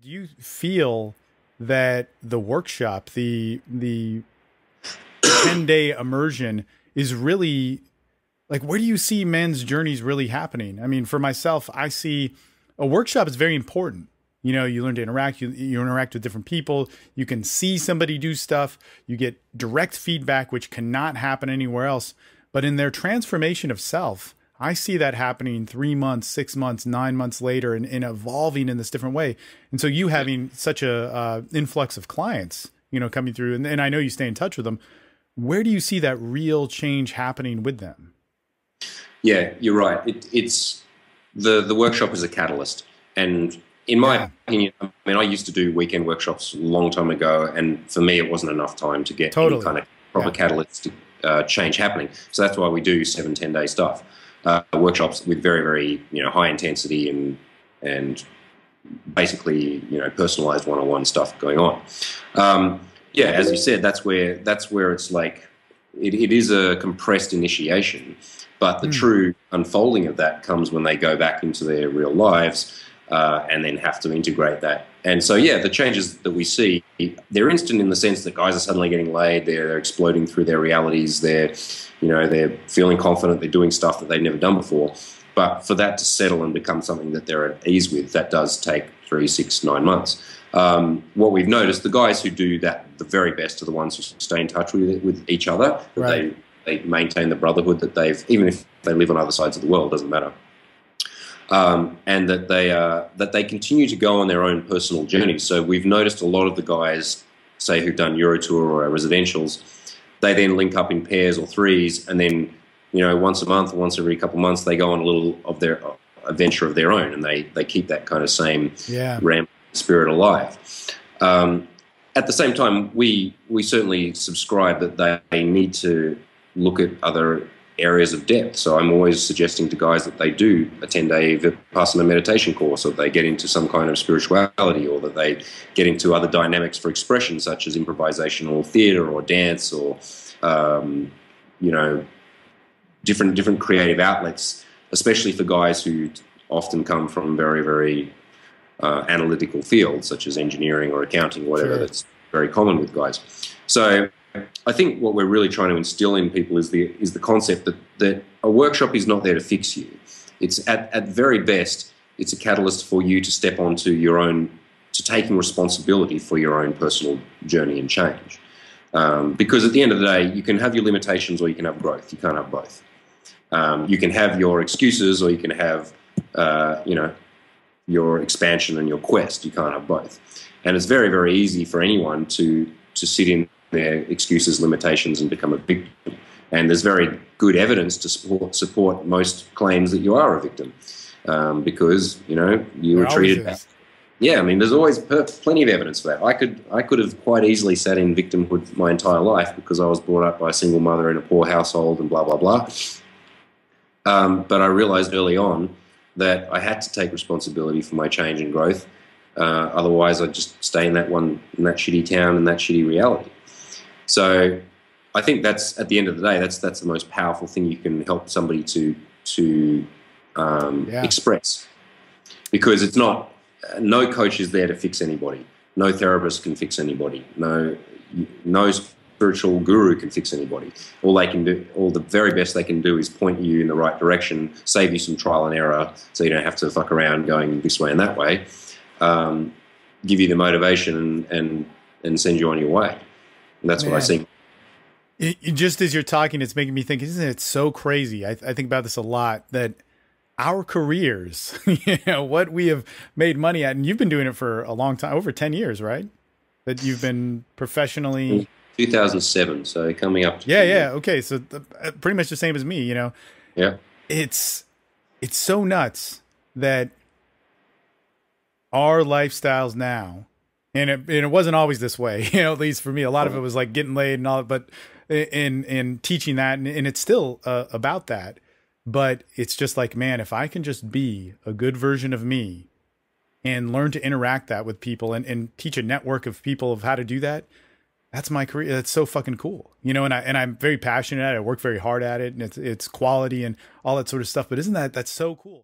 do you feel that the workshop, the 10-day immersion is really like, where do you see men's journeys really happening? I mean, for myself, I see a workshop is very important. You know, you learn to interact, you interact with different people. You can see somebody do stuff. You get direct feedback, which cannot happen anywhere else. But in their transformation of self, I see that happening 3 months, 6 months, 9 months later, and evolving in this different way. And so you having such a influx of clients, you know, coming through, and I know you stay in touch with them. Where do you see that real change happening with them? Yeah, you're right. It's the workshop is a catalyst. And in my opinion, I mean, I used to do weekend workshops a long time ago, and for me, it wasn't enough time to get any kind of proper catalyst change happening. So that's why we do 7, 10-day stuff, workshops with very, very, you know, high intensity and basically, you know, personalized one-on-one stuff going on. Yeah, as you said, that's where it's like it is a compressed initiation, but the true unfolding of that comes when they go back into their real lives and then have to integrate that. And so, yeah, the changes that we see, they're instant in the sense that guys are suddenly getting laid, they're exploding through their realities, they're feeling confident, they're doing stuff that they've never done before. But for that to settle and become something that they're at ease with, that does take 3, 6, 9 months. What we've noticed, the guys who do that the very best are the ones who stay in touch with each other, that they maintain the brotherhood that they've, even if they live on other sides of the world, doesn't matter. And that they continue to go on their own personal journeys. So we've noticed a lot of the guys, say, who've done Eurotour or our residentials, they then link up in pairs or threes, and then, you know, once a month or once every couple of months, they go on a little of their adventure of their own, and they keep that kind of same ramp spirit alive. At the same time, we certainly subscribe that they need to look at other areas of depth. So I'm always suggesting to guys that they do a 10-day Vipassana meditation course, or they get into some kind of spirituality, or that they get into other dynamics for expression, such as improvisational theater or dance, or you know, different creative outlets, especially for guys who often come from very, very analytical fields, such as engineering or accounting, whatever. That's very common with guys. So I think what we're really trying to instill in people is the concept that a workshop is not there to fix you. It's at very best, it's a catalyst for you to step onto your own, to taking responsibility for your own personal journey and change. Because at the end of the day, you can have your limitations or you can have growth. You can't have both. You can have your excuses or you can have, you know, your expansion and your quest. You can't have both. And it's very, very easy for anyone to sit in their excuses, limitations, and become a victim. And there's very good evidence to support most claims that you are a victim, because, you know, you were treated. Yeah, I mean, there's always plenty of evidence for that. I could have quite easily sat in victimhood my entire life because I was brought up by a single mother in a poor household and blah blah blah. But I realized early on that I had to take responsibility for my change and growth. Otherwise, I'd just stay in that shitty town and that shitty reality. So I think that's, at the end of the day, that's the most powerful thing you can help somebody to express. Because it's not, no coach is there to fix anybody. No therapist can fix anybody. No spiritual guru can fix anybody. All they can do, all the very best they can do is point you in the right direction, save you some trial and error so you don't have to fuck around going this way and that way, give you the motivation and send you on your way. And that's what I see. Just as you're talking, it's making me think, isn't it so crazy? I think about this a lot, that our careers, you know, what we have made money at, and you've been doing it for a long time, over 10 years, right? That you've been professionally... 2007, so coming up to... Yeah. Okay, so pretty much the same as me, you know? Yeah. It's so nuts that our lifestyles now, and it wasn't always this way, you know, at least for me. A lot of it was like getting laid and all, but in teaching that, and it's still about that. But it's just like, man, if I can just be a good version of me and learn to interact that with people and teach a network of people of how to do that, that's my career. That's so fucking cool, you know. And I'm very passionate at it. I work very hard at it, and it's quality and all that sort of stuff. But that's so cool.